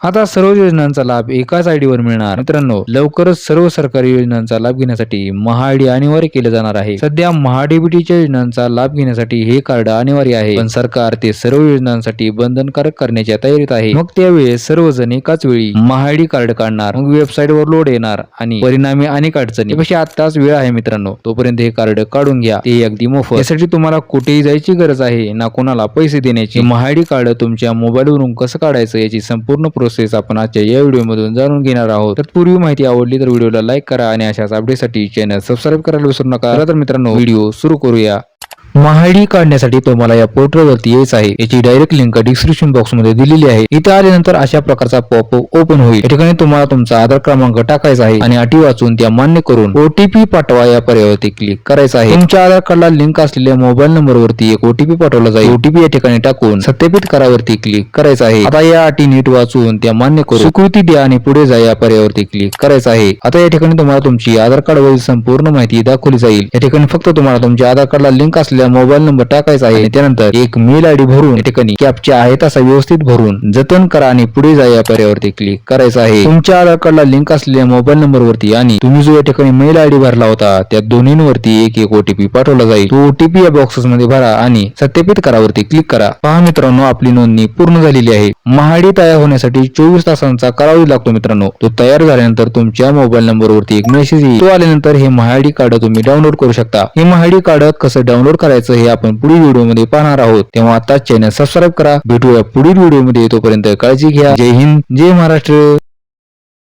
आता सर्व योजनांचा लाभ एकाच आयडी वर मिळणार. मित्रांनो, लवकरच सर्व सरकारी योजनांचा लाभ घेण्यासाठी महाआयडी अनिवार्य केले जाणार आहे. सध्या महाडीबीटीच्या योजनांचा लाभ घेण्यासाठी हे कार्ड अनिवार्य आहे, पण सरकार ते सर्व योजनांसाठी बंधनकारक करण्याच्या तयारीत आहे. मग त्यावेळेस सर्वजण एकाच वेळी महाआयडी कार्ड काढणार, मग वेबसाईट वर लोड येणार आणि परिणामी अनेक अडचणी. यापेक्षा आताच वेळ आहे मित्रांनो, तोपर्यंत हे कार्ड काढून घ्या, ते अगदी मोफत. यासाठी तुम्हाला कुठेही जायची गरज आहे ना कोणाला पैसे देण्याची. महाआयडी कार्ड तुमच्या मोबाईलवरून कसं काढायचं याची संपूर्ण प्रोसेस आपण आजच्या या व्हिडिओ मधून जाणून घेणार आहोत. तर पूर्वी माहिती आवडली तर व्हिडिओला लाईक करा आणि अशाच अपडेटसाठी चॅनल सबस्क्राईब करायला विसरू नका. तर मित्रांनो, व्हिडिओ सुरू करूया. महाआयडी काढण्यासाठी तुम्हाला या पोर्टलवरती यायचं आहे. याची डायरेक्ट लिंक डिस्क्रिप्शन बॉक्स मध्ये दिलेली आहे. इथे आल्यानंतर अशा प्रकारचा पॉपअप ओपन होईल. या ठिकाणी तुम्हाला तुमचा आधार क्रमांक टाकायचा आहे आणि अटी वाचून त्या मान्य करून ओटीपी पाठवा या पर्यायावरती क्लिक करायचं आहे. तुमच्या आधार कार्डला लिंक असलेल्या मोबाईल नंबरवरती एक ओटीपी पाठवला जाईल. ओटीपी या ठिकाणी टाकून सत्यापित करावरती क्लिक करायचं आहे. आता या अटी नीट वाचून त्या मान्य करून स्वीकृती द्या आणि पुढे जा या पर्यायावरती क्लिक करायचं आहे. आता या ठिकाणी तुम्हाला तुमची आधार कार्ड वरील संपूर्ण माहिती दाखवली जाईल. या ठिकाणी फक्त तुम्हाला तुमच्या आधार कार्डला लिंक असलेल्या मोबाईल नंबर टाकायचा आहे. त्यानंतर एक मेल आयडी भरून या ठिकाणी कॅप्चा आहे तसा व्यवस्थित भरून जतन करा आणि पुढे जा या पर्यायावरती क्लिक करायचं आहे. तुमच्या आधार कार्डला लिंक असलेल्या मोबाईल नंबरवरती आणि तुम्ही जो या ठिकाणी मेल आयडी भरला होता त्या दोन्हींवरती एक एक ओटीपी पाठवला जाईल. तो ओटीपी या बॉक्सेस मध्ये भरा आणि सत्यापित करावरती क्लिक करा. पहा मित्रांनो, आपली नोंदणी पूर्ण झालेली आहे. महाआयडी तयार होण्यासाठी 24 तासांचा कालावधी लागतो मित्रांनो. तो तयार झाल्यानंतर तुमच्या मोबाईल नंबरवरती एक मेसेज येईल. तो आल्यानंतर हे महाआयडी कार्ड तुम्ही डाउनलोड करू शकता. हे महाआयडी कार्ड कसं डाउनलोड करायचं हे आपण पुढील व्हिडिओ मध्ये पाहणार आहोत. तेव्हा आता चॅनल सबस्क्राईब करा. भेटूया पुढील व्हिडिओ मध्ये. तोपर्यंत काळजी घ्या. जय हिंद, जय महाराष्ट्र.